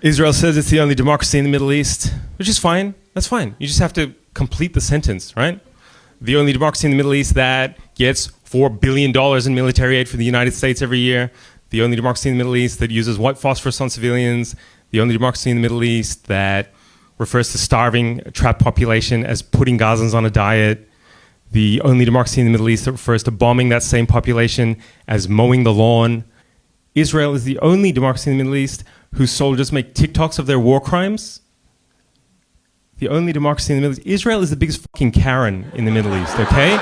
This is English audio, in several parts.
Israel says it's the only democracy in the Middle East, which is fine. That's fine. You just have to complete the sentence, right? The only democracy in the Middle East that gets $4 billion in military aid from the United States every year. The only democracy in the Middle East that uses white phosphorus on civilians. The only democracy in the Middle East that refers to starving a trapped population as putting Gazans on a diet. The only democracy in the Middle East that refers to bombing that same population as mowing the lawn. Israel is the only democracy in the Middle East whose soldiers make TikToks of their war crimes. The only democracy in the Middle East. Israel is the biggest fucking Karen in the Middle East, okay?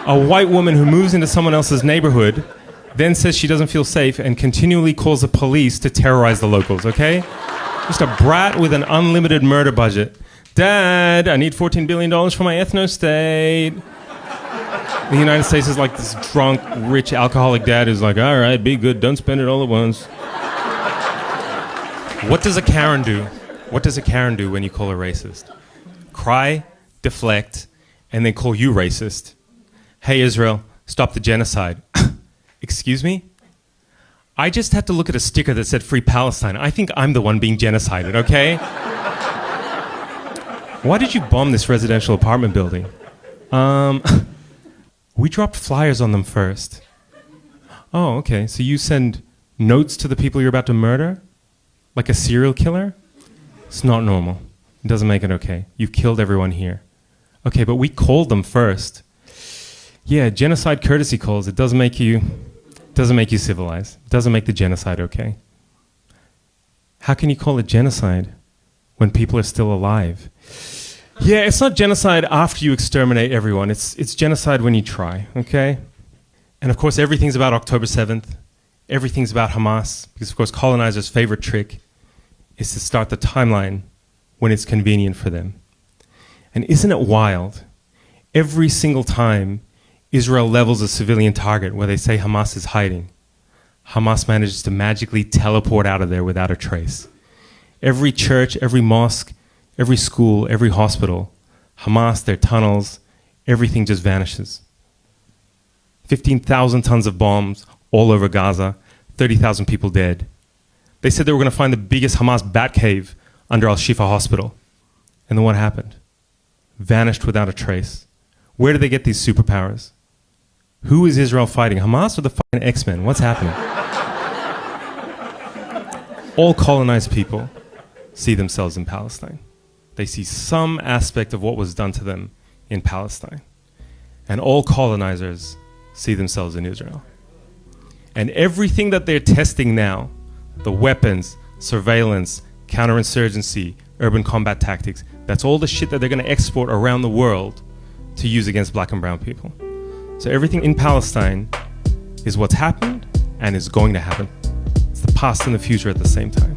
A white woman who moves into someone else's neighborhood, then says she doesn't feel safe and continually calls the police to terrorize the locals, okay? Just a brat with an unlimited murder budget. Dad, I need $14 billion for my ethno-state. The United States is like this drunk, rich, alcoholic dad who's like, all right, be good, don't spend it all at once. What does a Karen do? What does a Karen do when you call her racist? Cry, deflect, and then call you racist. Hey, Israel, stop the genocide. Excuse me? I just had to look at a sticker that said Free Palestine. I think I'm the one being genocided, okay? Why did you bomb this residential apartment building? We dropped flyers on them first. Oh, okay. So you send notes to the people you're about to murder? Like a serial killer? It's not normal. It doesn't make it okay. You've killed everyone here. Okay, but we called them first. Yeah, genocide courtesy calls. It doesn't make you civilized. It doesn't make the genocide okay. How can you call it genocide when people are still alive? Yeah, it's not genocide after you exterminate everyone. It's genocide when you try, okay? And of course, everything's about October 7th. Everything's about Hamas, because of course, colonizers' favorite trick is to start the timeline when it's convenient for them. And isn't it wild? Every single time Israel levels a civilian target where they say Hamas is hiding, Hamas manages to magically teleport out of there without a trace. Every church, every mosque, every school, every hospital, Hamas, their tunnels, everything just vanishes. 15,000 tons of bombs all over Gaza, 30,000 people dead. They said they were going to find the biggest Hamas bat cave under Al-Shifa Hospital. And then what happened? Vanished without a trace. Where did they get these superpowers? Who is Israel fighting? Hamas or the fucking X-Men? What's happening? All colonized people see themselves in Palestine. They see some aspect of what was done to them in Palestine. And all colonizers see themselves in Israel. And everything that they're testing now, the weapons, surveillance, counterinsurgency, urban combat tactics, that's all the shit that they're going to export around the world to use against black and brown people. So everything in Palestine is what's happened and is going to happen. It's the past and the future at the same time.